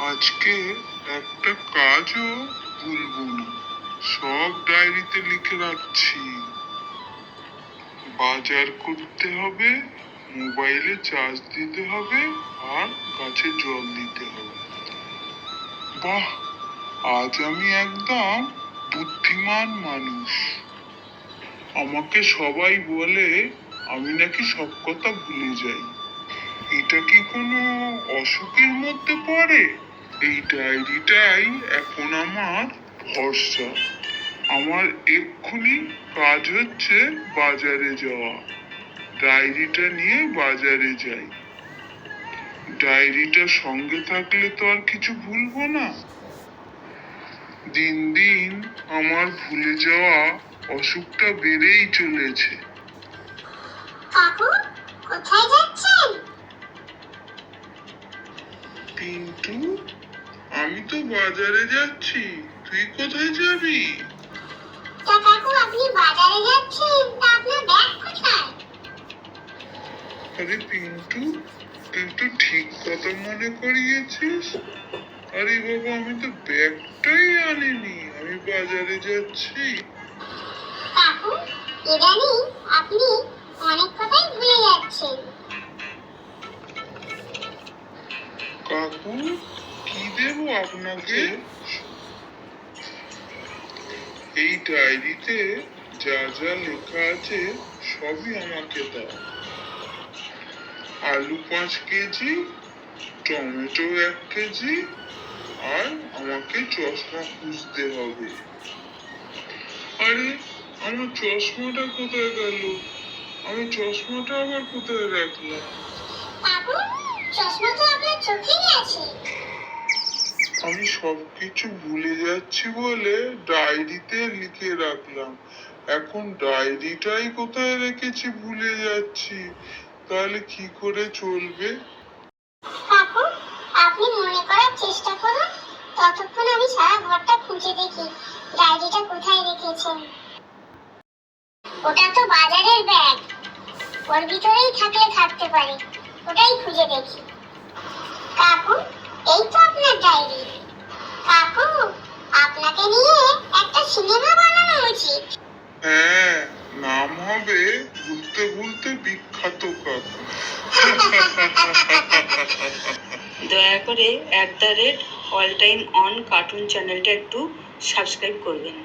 আজকে একটা কাজও ভুলবো না, সব ডায়েরিতে লিখে রাখছি। বাজার করতে হবে, মোবাইলে চার্জ দিতে হবে, আর গাছে জল দিতে হবে। বাহ, আজ আমি একদম বুদ্ধিমান মানুষ। আমাকে সবাই বলে আমি নাকি সব কথা ভুলে যাই। এটা কি কোনো অসুখের মধ্যে পড়ে? এই ডায়েরিটাই এখন আমার ভরসা। আমার এক্ষুনি কাজ হচ্ছে বাজারে যাওয়া। ডায়েরিটা নিয়ে বাজারে যাই। ডায়েরিটা সঙ্গে থাকলে তো আর কিছু ভুলবো না। দিন দিন আমার ভুলে যাওয়া অসুখটা বেড়েই চলেছে। কাকু, কোথায় যাচ্ছেন? কিন্তু আমি তো বাজারে যাচ্ছি, তুই কোথায় যাবি? তা কাকু, আপনি বাজারে যাচ্ছেন, তা আপনার ব্যাগ কোথায়? আরে পিন্টু, তুই তো ঠিক কথা মনে করিয়েছিস। আরে বাবা, আমি তো ব্যাগটাই আনিনি, আমি বাজারে যাচ্ছি। কাকু, ইদানিং আপনি অনেক কথাই ভুলে যাচ্ছেন। কাকু, কি দেব আপনাকে? এই ডায়েরিতে যা যা লেখা আছে সবই আমাকে দাও। আলু 5 কেজি, টমেটো 1 কেজি, আর আমাকে চশমা খুঁজতে হবে। আরে, আমার চশমাটা কোথায় গেল? আমি চশমাটা আবার কোথায় রাখলাম? কাকু, চশমা তো আপনার চোখেই আছে। আমি সবকিছু ভুলে যাচ্ছি বলে ডায়েরিতে লিখে রাখলাম। এখন ডায়েরিটাই কোথায় রেখেছি ভুলে যাচ্ছি, তাহলে কি করে চলবে? কাকু, আপনি মনে করার চেষ্টা করুন, ততক্ষণ আমি সারা ঘরটা খুঁজে দেখি ডায়েরিটা কোথায় রেখেছেন। ওটা তো বাজারের ব্যাগ, ওর ভিতরেই থাকলে থাকতে পারে, ওটাই খুঁজে দেখি। কাকু, এই তো আপনার ডায়েরি। কাকু, আপনাকে নিয়ে একটা সিনেমা বানানো উচিত। হ্যাঁ, নাম হবে ভুলতে ভুলতে বিখ্যাত কাকু। দয়া করে @alltimeon কার্টুন চ্যানেলটা একটু সাবস্ক্রাইব করবেন।